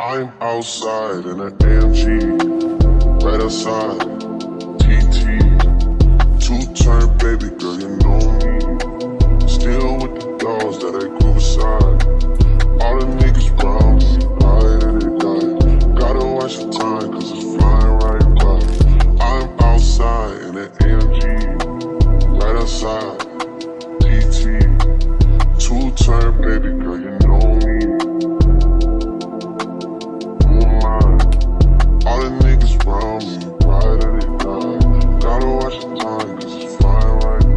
I'm outside in an AMG, right outside, TT, two-turn baby girl, you know me. Still with the dolls that I grew beside. All the niggas round me, ride and they die. Gotta watch the time, cause it's flying right by. I'm outside in an AMG, right outside, TT, two-turn baby girl, you know me. All the niggas round me, ride and they die. Gotta watch the time, cause it's flying right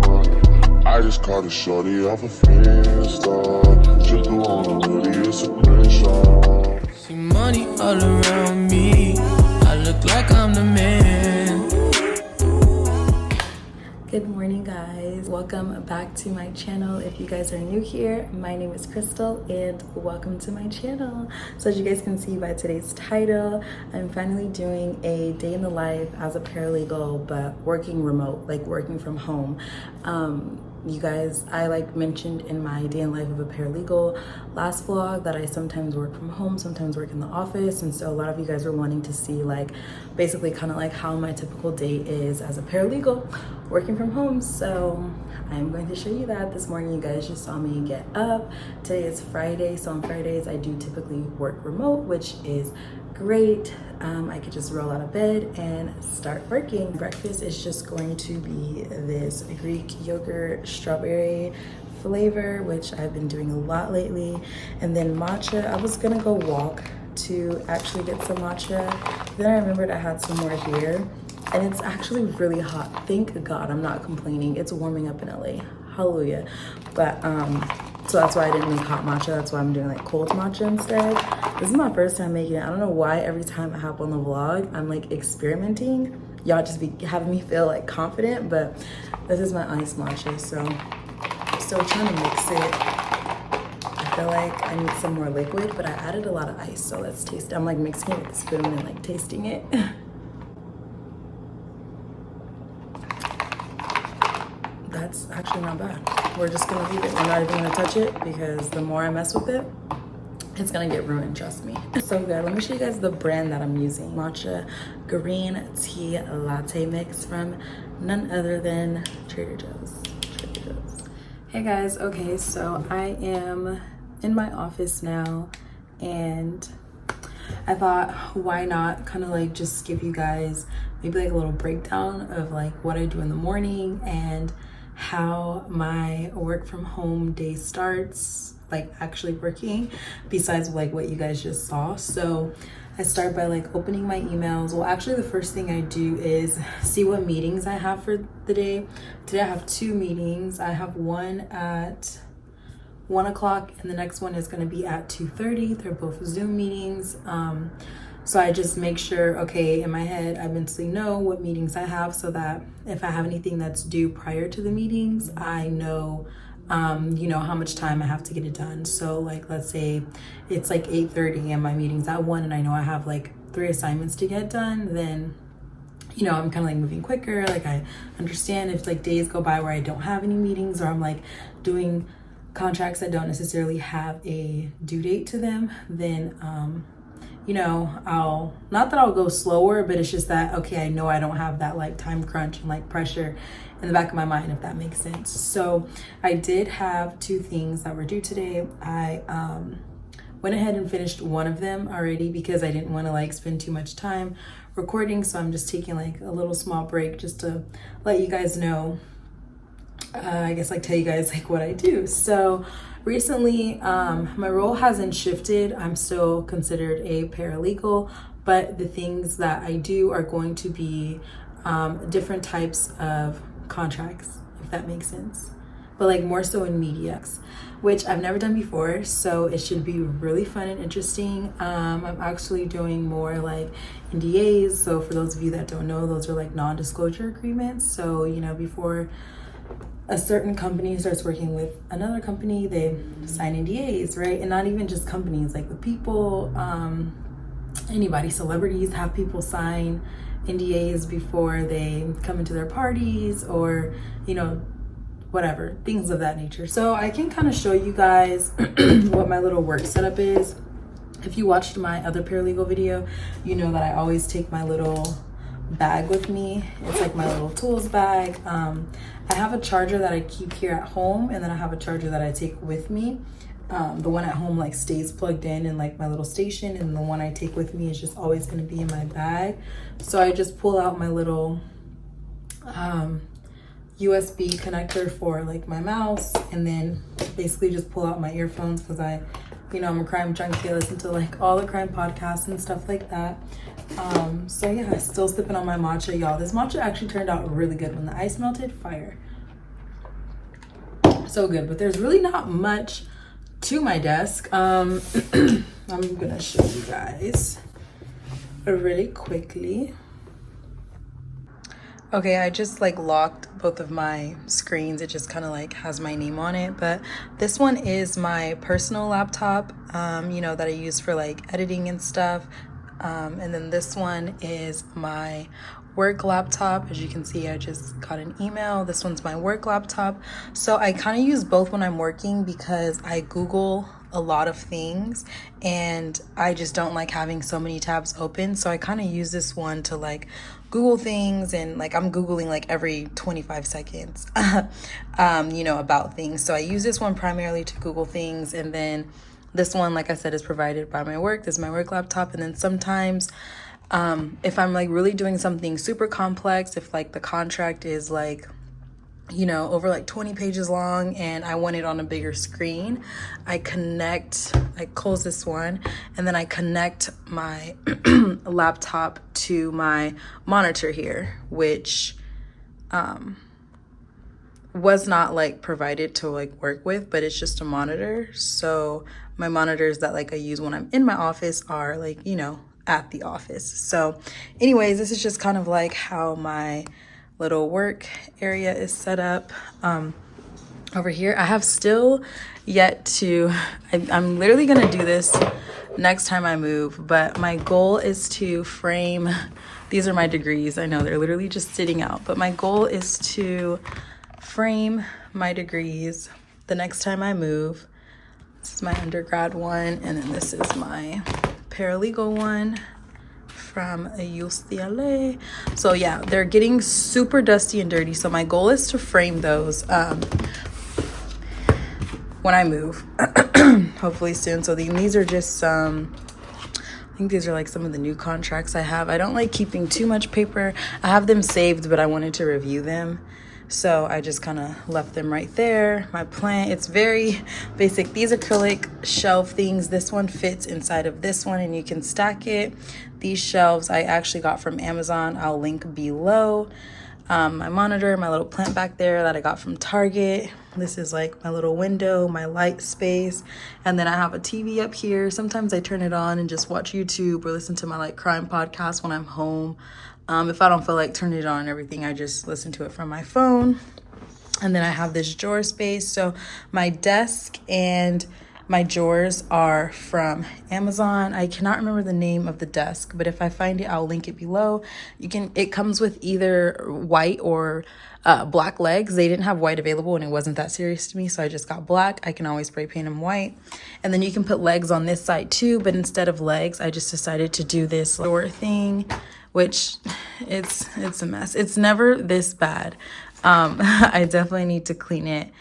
by. I just caught a shorty off a Finsta. Just do on a hoodie, it's a screenshot. See money all around me, I look like I'm the man. Good morning, guys. Welcome back to my channel. If you guys are new here, my name is Crystal and welcome to my channel. So as you guys can see by today's title, I'm finally doing a day in the life as a paralegal, but working remote, like working from home. You guys, I mentioned in my day in life of a paralegal last vlog that I sometimes work from home, sometimes work in the office. And so a lot of you guys were wanting to see basically kind of how my typical day is as a paralegal working from home. So I'm going to show you that. This morning you guys just saw me get up. Today is Friday, so on Fridays I do typically work remote, which is great. I could just roll out of bed and start working. Breakfast is just going to be this Greek yogurt strawberry flavor, which I've been doing a lot lately. And then matcha. I was gonna go walk to actually get some matcha. Then I remembered I had some more here. And it's actually really hot. Thank God I'm not complaining. It's warming up in LA. Hallelujah. But so that's why I didn't make hot matcha. That's why I'm doing cold matcha instead. This is my first time making it. I don't know why every time I hop on the vlog, I'm experimenting. Y'all just be having me feel confident, but this is my iced matcha. So I'm still trying to mix it. I feel like I need some more liquid, but I added a lot of ice. So let's taste it. I'm mixing it with a spoon and tasting it. That's actually not bad. We're just gonna leave it. We're not even gonna touch it because the more I mess with it, it's gonna get ruined, trust me. So good, let me show you guys the brand that I'm using. Matcha green tea latte mix from none other than Trader Joe's. Hey guys, okay, so I am in my office now and I thought, why not kind of just give you guys maybe a little breakdown of what I do in the morning and how my work from home day starts, actually working, besides what you guys just saw. So I start by opening my emails. Well, actually the first thing I do is see what meetings I have for the day. Today I have 2 meetings. I have one at 1 o'clock and the next one is going to be at 2:30. They're both Zoom meetings. So I just make sure, okay, in my head, I mentally know what meetings I have so that if I have anything that's due prior to the meetings, I know, how much time I have to get it done. So let's say it's 8:30 and my meeting's at 1 and I know I have 3 assignments to get done, then, I'm kind of moving quicker. I understand if days go by where I don't have any meetings or I'm doing contracts that don't necessarily have a due date to them, then, not that I'll go slower, but it's just that, okay, I know I don't have that time crunch and pressure in the back of my mind, if that makes sense. So I did have 2 things that were due today. I went ahead and finished one of them already because I didn't want to spend too much time recording. So I'm just taking a little small break just to let you guys know, I guess tell you guys what I do. So recently, my role hasn't shifted. I'm still considered a paralegal, but the things that I do are going to be different types of contracts, if that makes sense. But more so in media, which I've never done before. So it should be really fun and interesting. I'm actually doing more NDAs. So for those of you that don't know, those are non-disclosure agreements. So, before a certain company starts working with another company, they sign NDAs, right? And not even just companies, the people, anybody, celebrities have people sign NDAs before they come into their parties or, whatever, things of that nature. So I can kind of show you guys what my little work setup is. If you watched my other paralegal video, you know that I always take my little bag with me. It's like my little tools bag. I have a charger that I keep here at home, and then I have a charger that I take with me. The one at home like stays plugged in like my little station, and the one I take with me is just always going to be in my bag. So I just pull out my little USB connector for like my mouse, and then basically just pull out my earphones because I'm a crime junkie. I listen to like all the crime podcasts and stuff like that. So yeah, still sipping on my matcha, y'all. This matcha actually turned out really good when the ice melted. Fire. So good, but there's really not much to my desk. I'm gonna show you guys really quickly. Okay, I just like locked both of my screens. It just kind of like has my name on it, but this one is my personal laptop, that I use for like editing and stuff. And then this one is my work laptop. As you can see, I just got an email. This one's my work laptop. So I kind of use both when I'm working because I Google a lot of things and I just don't like having so many tabs open. So I kind of use this one to like Google things, and like I'm Googling like every 25 seconds, about things. So I use this one primarily to Google things. And then this one, like I said, is provided by my work. This is my work laptop. And then sometimes if I'm like really doing something super complex, if like the contract is like, over like 20 pages long and I want it on a bigger screen, I close this one, and then I connect my laptop to my monitor here, which was not like provided to like work with, but it's just a monitor. So my monitors that like I use when I'm in my office are like, at the office. So anyways, this is just kind of like how my little work area is set up. Over here, I have still yet to, I'm literally gonna do this next time I move, but my goal is to frame, these are my degrees. I know they're literally just sitting out, but my goal is to frame my degrees the next time I move. This is my undergrad one, and then this is my paralegal one from UCLA. So yeah, they're getting super dusty and dirty. So my goal is to frame those when I move, hopefully soon. So these are just I think these are like some of the new contracts I have. I don't like keeping too much paper. I have them saved, but I wanted to review them. So I just kind of left them right there. My plant, it's very basic. These acrylic shelf things, this one fits inside of this one and you can stack it. These shelves I actually got from Amazon. I'll link below. My monitor, my little plant back there that I got from Target. This is like my little window, my light space. And then I have a TV up here. Sometimes I turn it on and just watch YouTube or listen to my like crime podcast when I'm home. If I don't feel like turning it on and everything, I just listen to it from my phone. And then I have this drawer space. So my desk and my drawers are from Amazon. I cannot remember the name of the desk, but if I find it, I'll link it below. It comes with either white or black legs. They didn't have white available and it wasn't that serious to me, so I just got black. I can always spray paint them white. And then you can put legs on this side too, but instead of legs, I just decided to do this door thing, which it's a mess. It's never this bad. I definitely need to clean it.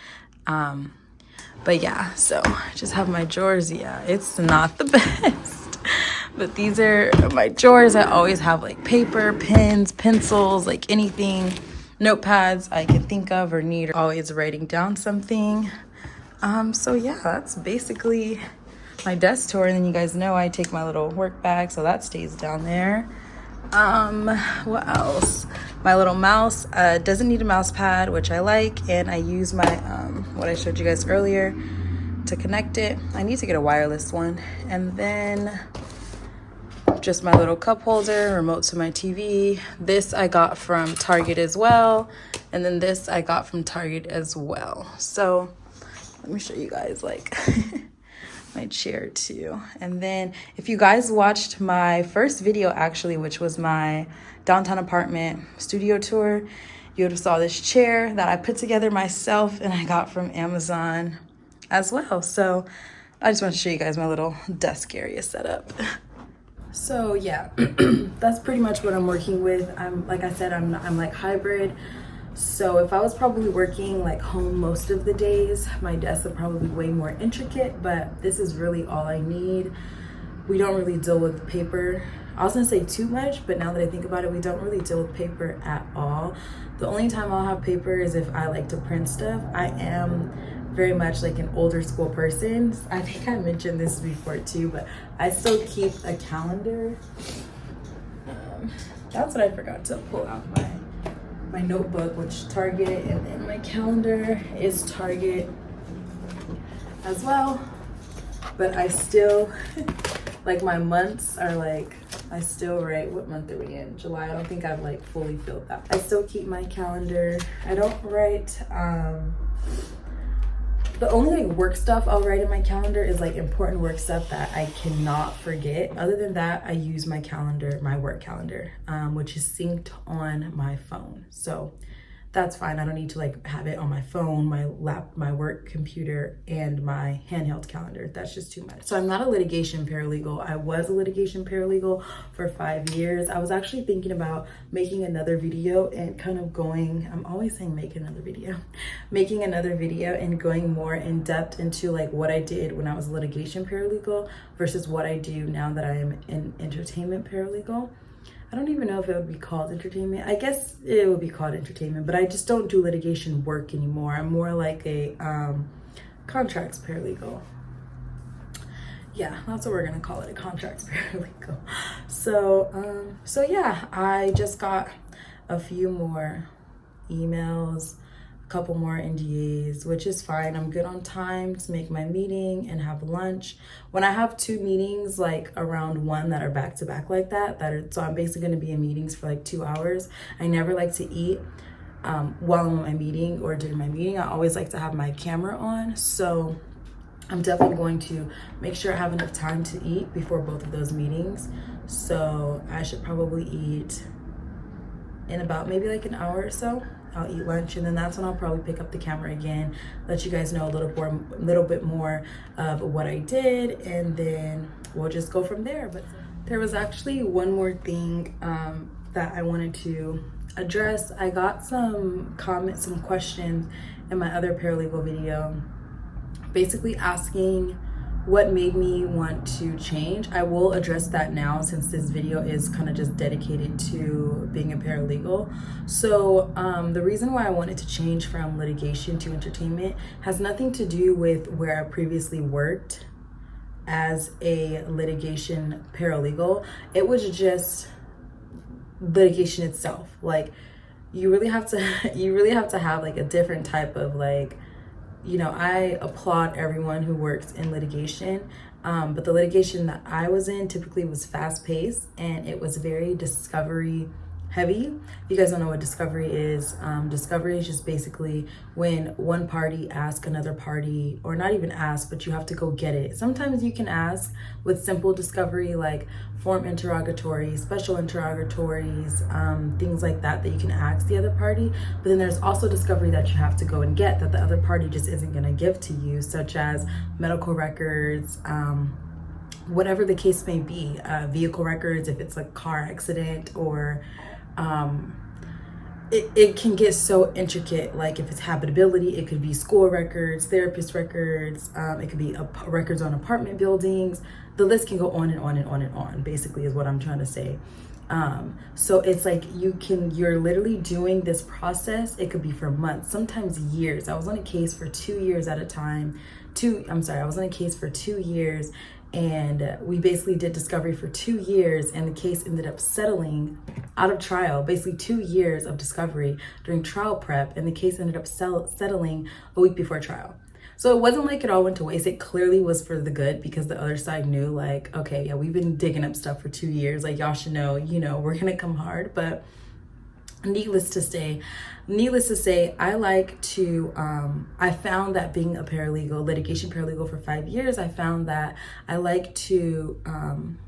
But yeah, so I just have my drawers. Yeah, it's not the best, but these are my drawers. I always have like paper, pens, pencils, like anything, notepads I can think of or need, or always writing down something. So yeah, that's basically my desk tour. And then you guys know I take my little work bag, so that stays down there. What else? My little mouse doesn't need a mouse pad, which I like, and I use my what I showed you guys earlier to connect it. I need to get a wireless one. And then just my little cup holder, remote to my TV. This I got from Target as well, and then this I got from Target as well. So let me show you guys like my chair too. And then if you guys watched my first video actually, which was my downtown apartment studio tour, you would have saw this chair that I put together myself and I got from Amazon as well. So I just want to show you guys my little desk area setup. So yeah, that's pretty much what I'm working with. Like I said, I'm like hybrid. So if I was probably working like home most of the days, my desk would probably be way more intricate, but this is really all I need. We don't really deal with paper. I was gonna say too much, but now that I think about it, we don't really deal with paper at all. The only time I'll have paper is if I like to print stuff. I am very much like an older school person. I think I mentioned this before too, but I still keep a calendar. That's what I forgot to pull out my notebook, which Target, and then my calendar is Target as well. But I still, like my months are like, I still write, what month are we in? July. I don't think I've like fully filled that. I still keep my calendar. I don't write, the only like work stuff I'll write in my calendar is like important work stuff that I cannot forget. Other than that, I use my calendar, my work calendar, which is synced on my phone. So that's fine. I don't need to like have it on my phone, my work computer, and my handheld calendar. That's just too much. So I'm not a litigation paralegal. I was a litigation paralegal for 5 years. I was actually thinking about making another video and kind of going, I'm always saying make another video, making another video and going more in depth into like what I did when I was a litigation paralegal versus what I do now that I am an entertainment paralegal. I don't even know if it would be called entertainment. I guess it would be called entertainment, but I just don't do litigation work anymore. I'm more like a contracts paralegal. Yeah, that's what we're gonna call it, a contracts paralegal. So yeah, I just got a few more emails, a couple more NDAs, which is fine. I'm good on time to make my meeting and have lunch. When I have 2 meetings like around 1 that are back to back like that, so I'm basically going to be in meetings for like 2 hours. I never like to eat while I'm in my meeting or during my meeting. I always like to have my camera on. So I'm definitely going to make sure I have enough time to eat before both of those meetings. So I should probably eat in about maybe like an hour or so. I'll eat lunch, and then that's when I'll probably pick up the camera again, let you guys know a little bit more of what I did, and then we'll just go from there. But there was actually one more thing that I wanted to address. I got some comments, some questions in my other paralegal video, basically asking what made me want to change. I will address that now since this video is kind of just dedicated to being a paralegal. So the reason why I wanted to change from litigation to entertainment has nothing to do with where I previously worked as a litigation paralegal. It was just litigation itself. Like you really have to have like a different type of like, you know, I applaud everyone who works in litigation, but the litigation that I was in typically was fast-paced and it was very discovery heavy. If you guys don't know what discovery is just basically when one party asks another party, or not even ask, but you have to go get it. Sometimes you can ask with simple discovery like form interrogatories, special interrogatories, things like that you can ask the other party. But then there's also discovery that you have to go and get that the other party just isn't going to give to you, such as medical records, whatever the case may be, vehicle records if it's like car accident, or it can get so intricate. Like if it's habitability, it could be school records, therapist records, it could be records on apartment buildings. The list can go on and on and on and on, basically is what I'm trying to say. So it's like you're literally doing this process. It could be for months, sometimes years. I was on a case for 2 years at a time. I was on a case for 2 years, and we basically did discovery for 2 years, and the case ended up settling out of trial. Basically 2 years of discovery during trial prep, and the case ended up settling a week before trial. So it wasn't like it all went to waste. It clearly was for the good, because the other side knew like, okay, yeah, we've been digging up stuff for 2 years. Like y'all should know, you know, we're gonna come hard. But needless to say, I like to, I found that being a paralegal, litigation paralegal for 5 years, I found that I like to kind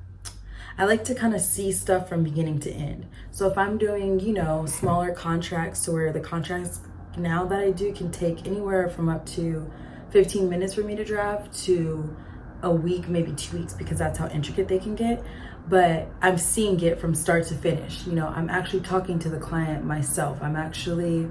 of see stuff from beginning to end. So if I'm doing, you know, smaller contracts, to where the contracts now that I do can take anywhere from up to 15 minutes for me to draft to a week, maybe 2 weeks, because that's how intricate they can get. But I'm seeing it from start to finish. You know, I'm actually talking to the client myself. I'm actually,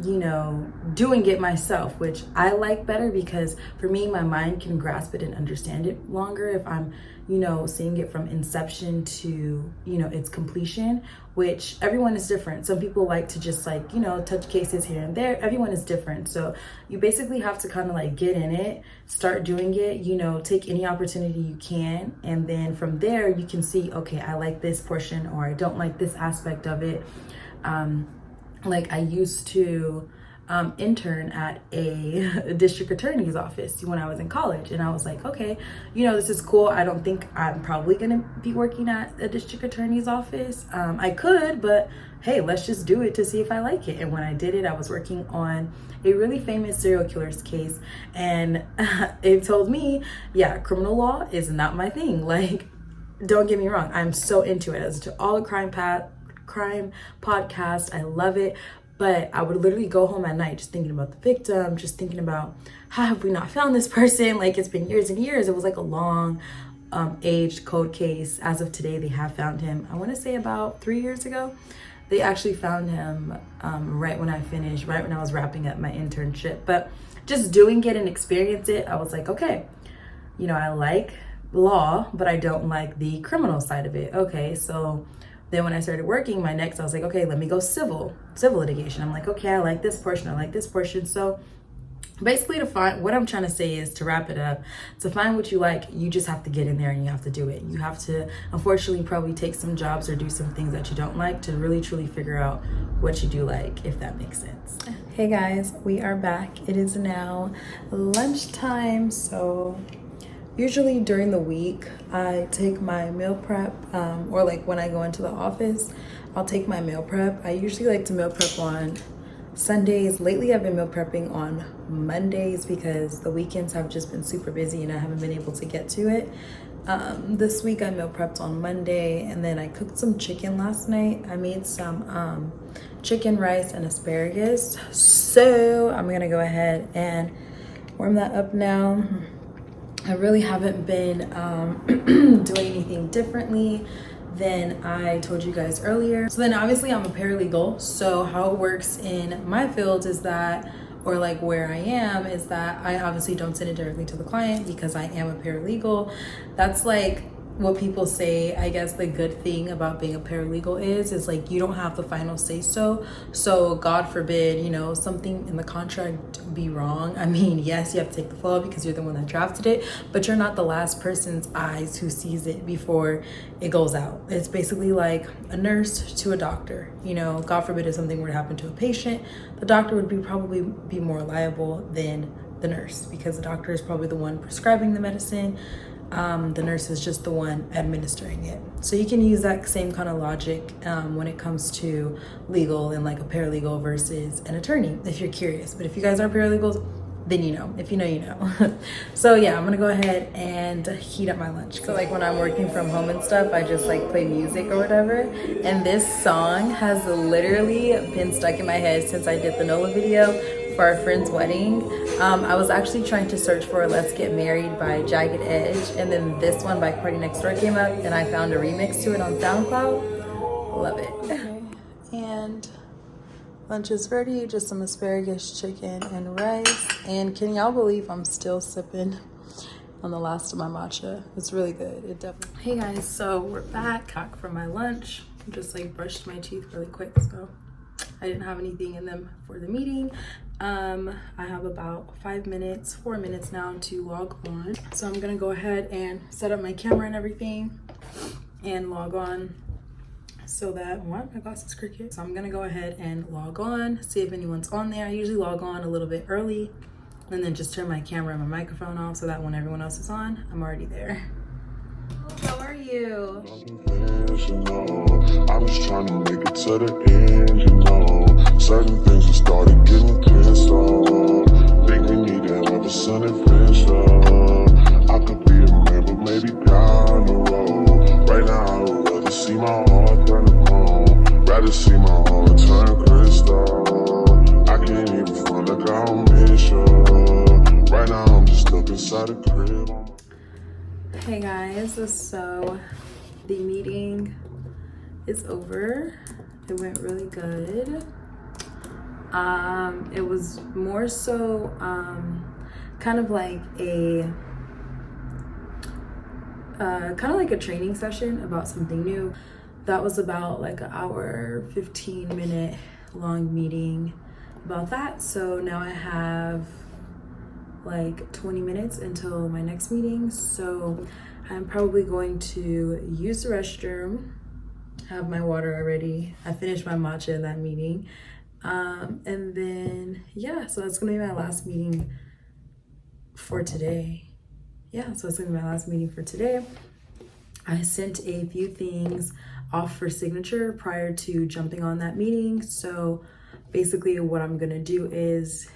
you know, doing it myself, which I like better, because for me, my mind can grasp it and understand it longer if I'm, you know, seeing it from inception to, you know, its completion, which everyone is different. Some people like to just like, you know, touch cases here and there. Everyone is different. So you basically have to kind of like get in it, start doing it, you know, take any opportunity you can. And then from there, you can see, okay, I like this portion, or I don't like this aspect of it. Like I used to intern at a district attorney's office when I was in college, and I was like, okay, you know, this is cool. I don't think I'm probably gonna be working at a district attorney's office. I could, but hey, let's just do it to see if I like it. And when I did it, I was working on a really famous serial killer's case, and it told me, yeah, criminal law is not my thing. Like, don't get me wrong, I'm so into it. I listen to all the crime podcast. I love it. But I would literally go home at night just thinking about the victim, just thinking about how have we not found this person? Like, it's been years and years. It was like a long aged cold case. As of today, they have found him. I want to say about 3 years ago. They actually found him right when I finished, right when I was wrapping up my internship. But just doing it and experience it, I was like, okay, you know, I like law, but I don't like the criminal side of it. Okay, so then when I started working, I was like, okay, let me go civil litigation. I'm like, okay, I like this portion, I like this portion. So basically, to find what I'm trying to say is, to wrap it up, to find what you like, you just have to get in there and you have to do it. You have to, unfortunately, probably take some jobs or do some things that you don't like to really truly figure out what you do like, if that makes sense. Hey guys, we are back. It is now lunchtime. So usually during the week, I take my meal prep, or like when I go into the office, I'll take my meal prep. I usually like to meal prep on Sundays. Lately, I've been meal prepping on Mondays because the weekends have just been super busy and I haven't been able to get to it. This week, I meal prepped on Monday, and then I cooked some chicken last night. I made some chicken, rice, and asparagus. So I'm gonna go ahead and warm that up now. I really haven't been doing anything differently than I told you guys earlier. So then obviously I'm a paralegal. So how it works in my field is that, or like where I am, is that I obviously don't send it directly to the client because I am a paralegal. That's like what people say. I guess the good thing about being a paralegal is like you don't have the final say so. So God forbid, you know, something in the contract be wrong. I mean, yes, you have to take the fall because you're the one that drafted it, but you're not the last person's eyes who sees it before it goes out. It's basically like a nurse to a doctor. You know, God forbid if something were to happen to a patient, the doctor would probably be more liable than the nurse, because the doctor is probably the one prescribing the medicine. The nurse is just the one administering it. So you can use that same kind of logic when it comes to legal and like a paralegal versus an attorney, if you're curious. But if you guys are paralegals, then you know. If you know, you know. So yeah, I'm gonna go ahead and heat up my lunch. So like when I'm working from home and stuff, I just like play music or whatever. And this song has literally been stuck in my head since I did the NOLA video for our friend's wedding. I was actually trying to search for Let's Get Married by Jagged Edge, and then this one by Party Next Door came up, and I found a remix to it on SoundCloud. Love it. Okay. And lunch is ready, just some asparagus, chicken, and rice. And can y'all believe I'm still sipping on the last of my matcha? It's really good. It definitely. Hey guys, so we're back from my lunch. Just like brushed my teeth really quick, so I didn't have anything in them for the meeting. I have about 4 minutes now to log on. So I'm gonna go ahead and set up my camera and everything and log on so that, what? My glasses crooked. So I'm gonna go ahead and log on, see if anyone's on there. I usually log on a little bit early and then just turn my camera and my microphone off so that when everyone else is on, I'm already there. How are you? I'm just trying to make it to the end, you know. Certain things have started getting pissed off. Think we need to have a son adventure. I could be a man, but maybe down the road. Right now, I would rather see my heart turn to chrome. Rather see my heart turn crystal. I can't even front like I don't miss you. Right now, I'm just stuck inside a crystal. So the meeting is over. It went really good. It was more so kind of like a training session about something new. That was about like an hour, 15-minute long meeting about that. So now I have like 20 minutes until my next meeting. So I'm probably going to use the restroom, have my water already. I finished my matcha in that meeting. And then, yeah, so that's gonna be my last meeting for today. Yeah, so it's gonna be my last meeting for today. I sent a few things off for signature prior to jumping on that meeting. So basically what I'm gonna do is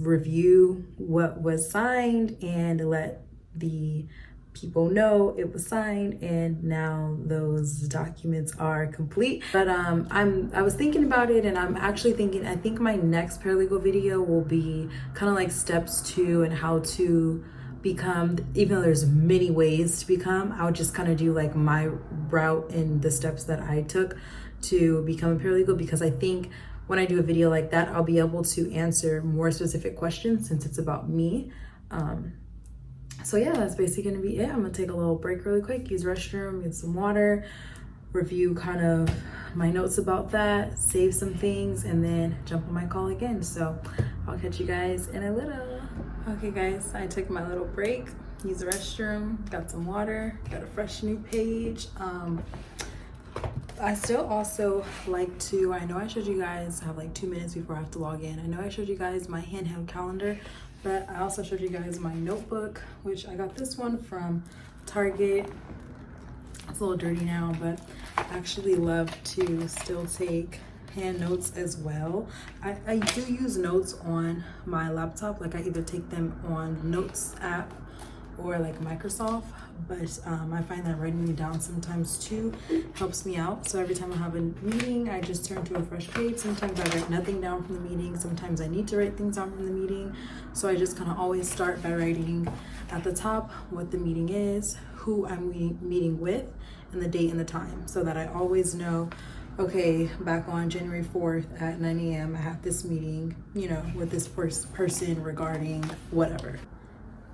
review what was signed and let the people know it was signed, and now those documents are complete. But I was thinking about it, and I'm actually thinking, I think my next paralegal video will be kind of like steps 2 and how to become, even though there's many ways to become, I would just kind of do like my route and the steps that I took to become a paralegal, because I think when I do a video like that, I'll be able to answer more specific questions since it's about me. So yeah, that's basically gonna be it. I'm gonna take a little break really quick, use the restroom, get some water, review kind of my notes about that, save some things, and then jump on my call again. So I'll catch you guys in a little. Okay guys, I took my little break, used the restroom, got some water, got a fresh new page. I still also like to, I know I showed you guys, I have like 2 minutes before I have to log in. I know I showed you guys my handheld calendar, but I also showed you guys my notebook, which I got this one from Target. It's a little dirty now, but I actually love to still take hand notes as well. I do use notes on my laptop, like I either take them on Notes app or like Microsoft, but I find that writing it down sometimes too helps me out. So every time I have a meeting, I just turn to a fresh page. Sometimes I write nothing down from the meeting. Sometimes I need to write things down from the meeting. So I just kind of always start by writing at the top what the meeting is, who I'm meeting with, and the date and the time, so that I always know, okay, back on January 4th at 9 a.m. I have this meeting, you know, with this person regarding whatever.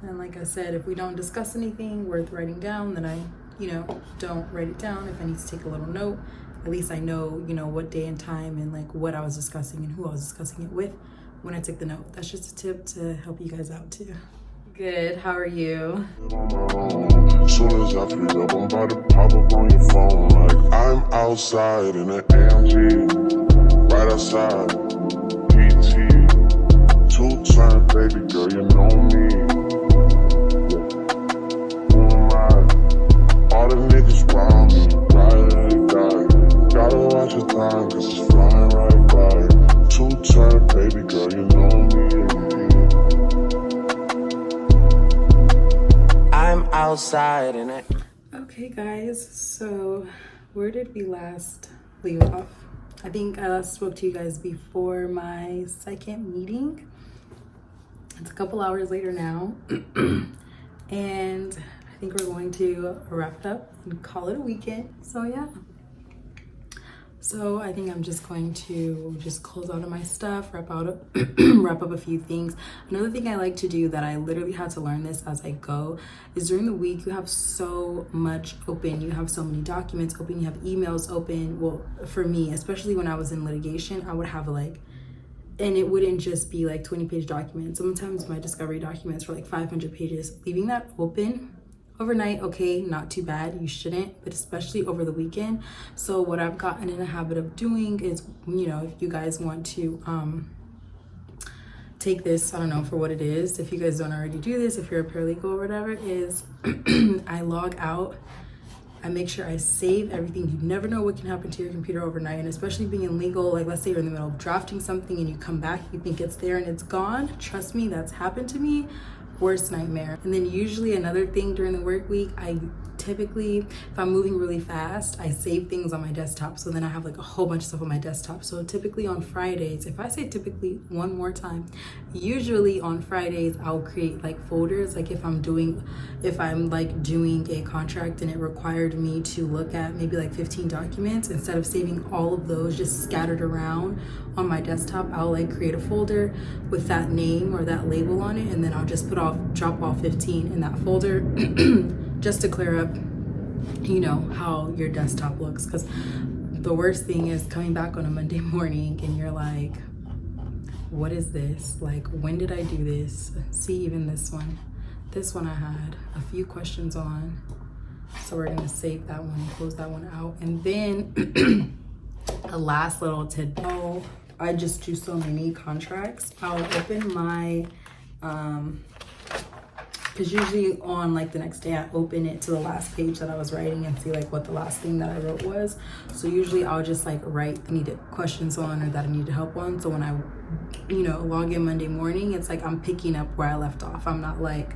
And like I said, if we don't discuss anything worth writing down, then I, you know, don't write it down. If I need to take a little note, at least I know, you know, what day and time and like what I was discussing and who I was discussing it with when I took the note. That's just a tip to help you guys out too. Good, how are you? Soon as I pick up, I'm about to pop up on your phone. Like I'm outside in an AMG, right outside, PT, 2-turn, baby girl, you know me. All the niggas round me, ride or die. Gotta watch your time, cause it's flying right by. 2-turn, baby girl, you know me. I'm outside in it. Okay guys, so where did we last leave off? I think I last spoke to you guys before my second meeting. It's a couple hours later now. And I think we're going to wrap it up and call it a weekend. So yeah. So I think I'm just going to just close out of my stuff, wrap up a few things. Another thing I like to do that I literally had to learn this as I go is during the week you have so much open. You have so many documents open, you have emails open. Well, for me, especially when I was in litigation, I would have like, and it wouldn't just be like 20-page documents. Sometimes my discovery documents were like 500 pages. Leaving that open overnight, okay, not too bad, you shouldn't, but especially over the weekend. So what I've gotten in the habit of doing is, you know, if you guys want to take this, I don't know, for what it is, if you guys don't already do this, if you're a paralegal or whatever, is I log out, I make sure I save everything. You never know what can happen to your computer overnight, and especially being in legal, like let's say you're in the middle of drafting something and you come back, you think it's there and it's gone. Trust me, that's happened to me. Worst nightmare. And then usually another thing during the work week, I typically, if I'm moving really fast, I save things on my desktop. So then I have like a whole bunch of stuff on my desktop. So typically on Fridays, if I say typically one more time, usually on Fridays, I'll create like folders. Like if I'm like doing a contract and it required me to look at maybe like 15 documents, instead of saving all of those just scattered around on my desktop, I'll like create a folder with that name or that label on it, and then I'll just drop off 15 in that folder just to clear up, you know, how your desktop looks. Because the worst thing is coming back on a Monday morning and you're like, what is this? Like, when did I do this? See, even this one I had a few questions on. So we're gonna save that one and close that one out. And then a last little tidbit. Oh, I just do so many contracts. I'll open my, because usually on like the next day I open it to the last page that I was writing and see like what the last thing that I wrote was. So usually I'll just like write the needed questions on or that I needed help on. So when I, you know, log in Monday morning, it's like I'm picking up where I left off. I'm not like,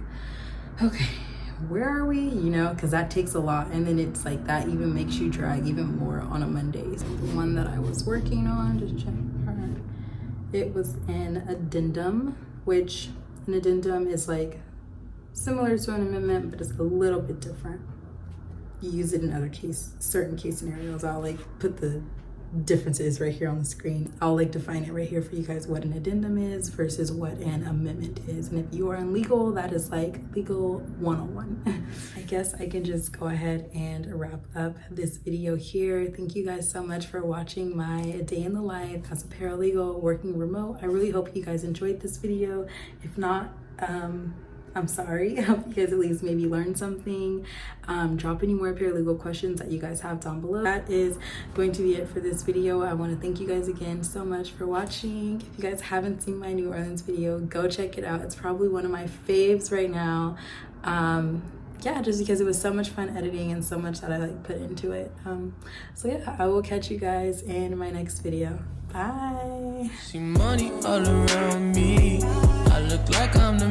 okay, where are we? You know, because that takes a lot. And then it's like that even makes you drag even more on a Monday. So the one that I was working on, just check her. It was an addendum, which an addendum is like similar to an amendment, but it's a little bit different. You use it in certain case scenarios. I'll like put the differences right here on the screen. I'll like define it right here for you guys, what an addendum is versus what an amendment is. And if you are in legal, that is like legal 101. I guess I can just go ahead and wrap up this video here. Thank you guys so much for watching my day in the life as a paralegal working remote. I really hope you guys enjoyed this video. If not, I'm sorry. I hope you guys at least maybe learned something. Drop any more paralegal questions that you guys have down below. That is going to be it for this video. I want to thank you guys again so much for watching. If you guys haven't seen my New Orleans video, go check it out. It's probably one of my faves right now. Yeah, just because it was so much fun editing and so much that I like put into it. So yeah, I will catch you guys in my next video. Bye. See money all around me. I look like I'm the